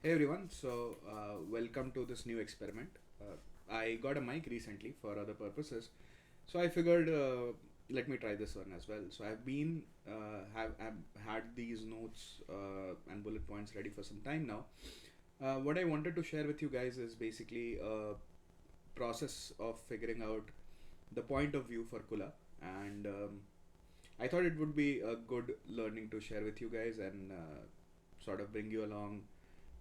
Hey everyone, welcome to this new experiment. I got a mic recently for other purposes, so I figured let me try this one as well. So I've been have had these notes and bullet points ready for some time now. What I wanted to share with you guys is basically a process of figuring out the point of view for Kula, and I thought it would be a good learning to share with you guys and sort of bring you along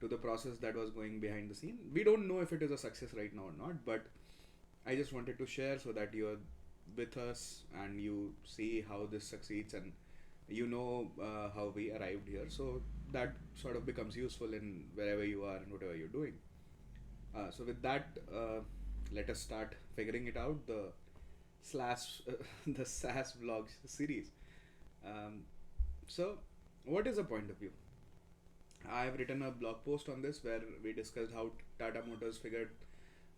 to the process that was going behind the scene. We don't know if it is a success right now or not, but I just wanted to share so that you're with us and you see how this succeeds and you know how we arrived here. So that sort of becomes useful in wherever you are and whatever you're doing. With that, let us start figuring it out. The slash the SaaS vlogs series. Um, so, what is a point of view? I have written a blog post on this where we discussed how Tata Motors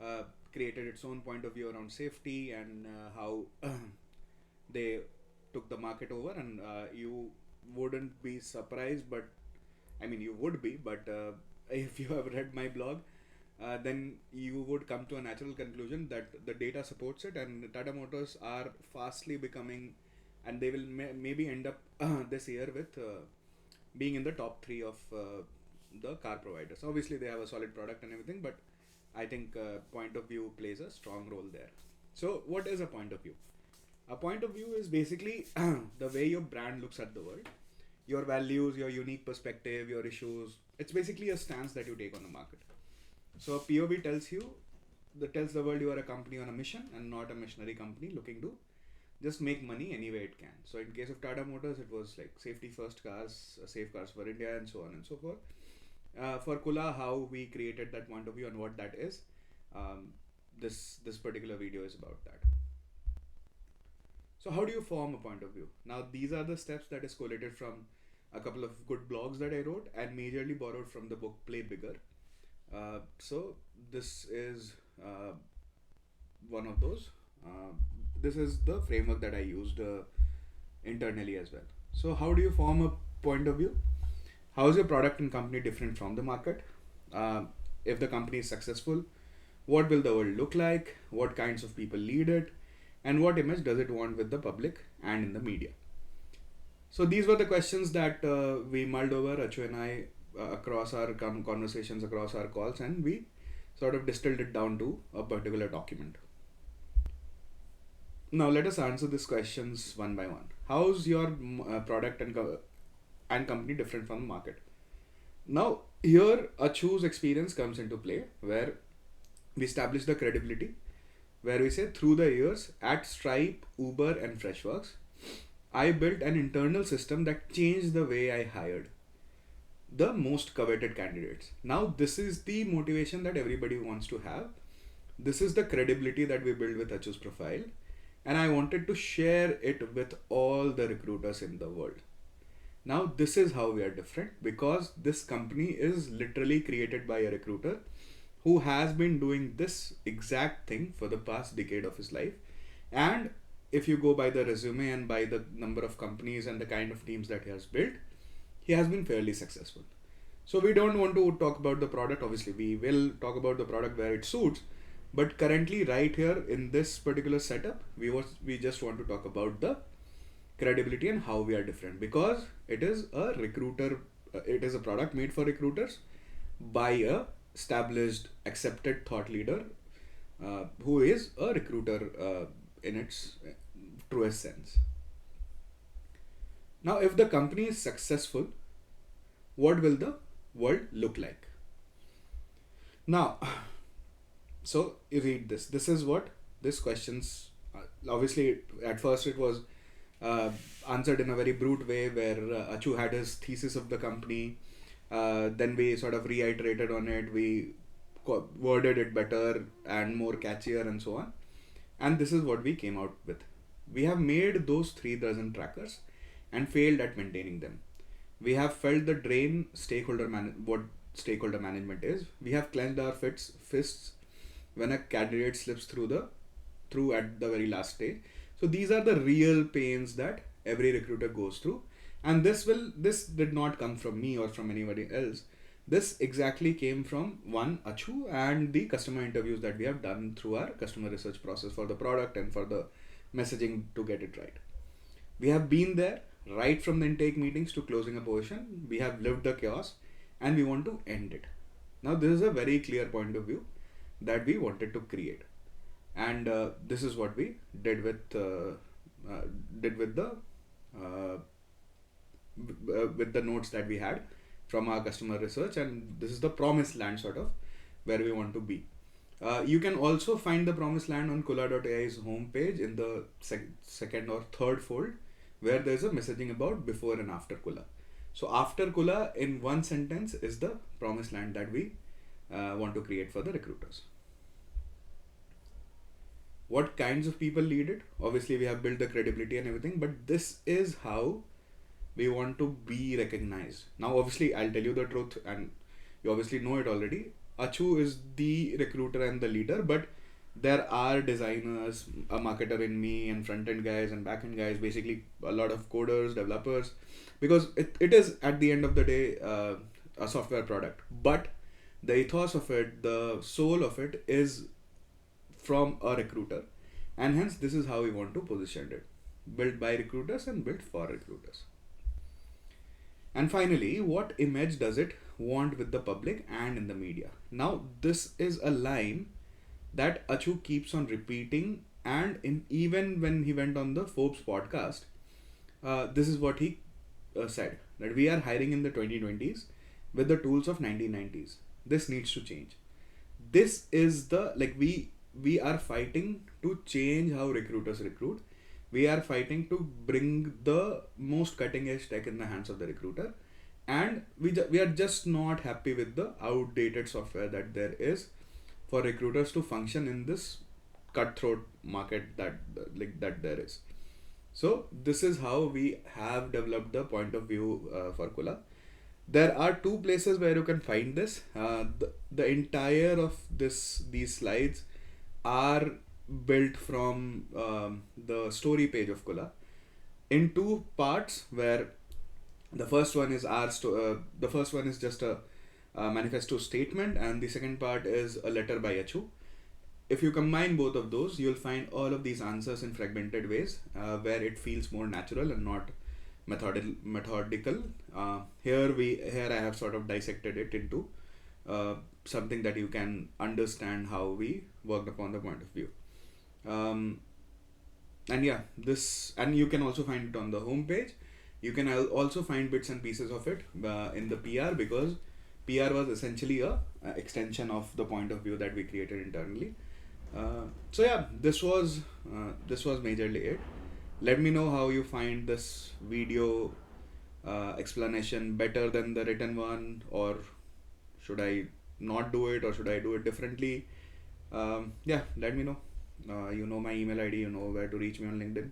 uh, created its own point of view around safety and how they took the market over. And you wouldn't be surprised, but I mean, you would be, but if you have read my blog, then you would come to a natural conclusion that the data supports it, and Tata Motors are fastly becoming, and they will maybe end up this year with being in the top three of the car providers. Obviously, they have a solid product and everything, but I think point of view plays a strong role there. So, what is a point of view? A point of view is basically the way your brand looks at the world, your values, your unique perspective, your issues. It's basically a stance that you take on the market. So, a POV tells the world you are a company on a mission and not a missionary company looking to just make money any way it can. So in case of Tata Motors, it was like safety first cars, safe cars for India, and so on and so forth. For Kula, how we created that point of view and what that is, um, this particular video is about that. So how do you form a point of view? Now these are the steps that is collated from a couple of good blogs that I wrote and majorly borrowed from the book Play Bigger. So this is one of those. Uh, this is the framework that I used internally as well. So, how do you form a point of view? How is your product and company different from the market? Uh, if the company is successful, what will the world look like? What kinds of people lead it? And what image does it want with the public and in the media? So, these were the questions that we mulled over, Achu and I, across our conversations, across our calls, and we sort of distilled it down to a particular document. Now let us answer these questions one by one. How's your product and company different from the market? Now here a choose experience comes into play where we establish the credibility, where we say through the years at Stripe, Uber, and Freshworks, I built an internal system that changed the way I hired the most coveted candidates. Now this is the motivation that everybody wants to have. This is the credibility that we build with Achu's profile, and I wanted to share it with all the recruiters in the world. Now, this is how we are different because this company is literally created by a recruiter who has been doing this exact thing for the past decade of his life. And if you go by the resume and by the number of companies and the kind of teams that he has built, he has been fairly successful. So, we don't want to talk about the product. Obviously, we will talk about the product where it suits, but currently right here in this particular setup we just want to talk about the credibility and how we are different because it is a recruiter, it is a product made for recruiters by a established accepted thought leader who is a recruiter in its truest sense. Now if the company is successful, what will the world look like? Now so you read this. This is what this questions. Obviously, at first it was answered in a very brute way, where Achu had his thesis of the company. Then we sort of reiterated on it. We worded it better and more catchier, and so on. And this is what we came out with. We have made those 3 dozen trackers and failed at maintaining them. We have felt the drain what stakeholder management is. We have clenched our fists when a candidate slips through at the very last stage. So these are the real pains that every recruiter goes through, and this did not come from me or from anybody else. This exactly came from one Achu and the customer interviews that we have done through our customer research process for the product and for the messaging to get it right. We have been there right from the intake meetings to closing a position. We have lived the chaos and we want to end it. Now, this is a very clear point of view that we wanted to create, and this is what we did uh, with the uh, with the notes that we had from our customer research, and this is the promised land sort of where we want to be. You can also find the promised land on Kula.ai's homepage in the second or third fold, where there's a messaging about before and after Kula. So after Kula, in one sentence, is the promised land that we want to create for the recruiters. What kinds of people lead it? Obviously, we have built the credibility and everything, but this is how we want to be recognized. Now, obviously, I'll tell you the truth, and you obviously know it already. Achu is the recruiter and the leader, but there are designers, a marketer in me, and front end guys and back end guys, basically a lot of coders, developers, because it is at the end of the day a software product. But the ethos of it, the soul of it is from a recruiter, and hence this is how we want to position it: built by recruiters and built for recruiters. And finally, what image does it want with the public and in the media? Now, this is a line that Achu keeps on repeating, and even when he went on the Forbes podcast, this is what he said, that we are hiring in the 2020s with the tools of 1990s. This needs to change. This is the, like, we are fighting to change how recruiters recruit. We are fighting to bring the most cutting edge tech in the hands of the recruiter, and we are just not happy with the outdated software that there is for recruiters to function in this cutthroat market that there is. So this is how we have developed the point of view for Kula. There are two places where you can find this. The entire of these slides are built from the story page of Kula in two parts, where the first one is the first one is just a manifesto statement, and the second part is a letter by Achu. If you combine both of those, you'll find all of these answers in fragmented ways, where it feels more natural and not methodical. Here I have sort of dissected it into something that you can understand how we worked upon the point of view. And yeah, this, and you can also find it on the homepage. You can also find bits and pieces of it in the PR, because PR was essentially a extension of the point of view that we created internally. So yeah, this was majorly it. Let me know how you find this video explanation better than the written one, or should I not do it, or should I do it differently? Yeah, let me know. You know my email ID, you know where to reach me on LinkedIn.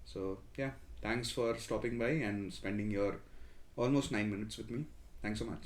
So yeah, thanks for stopping by and spending your almost 9 minutes with me. Thanks so much.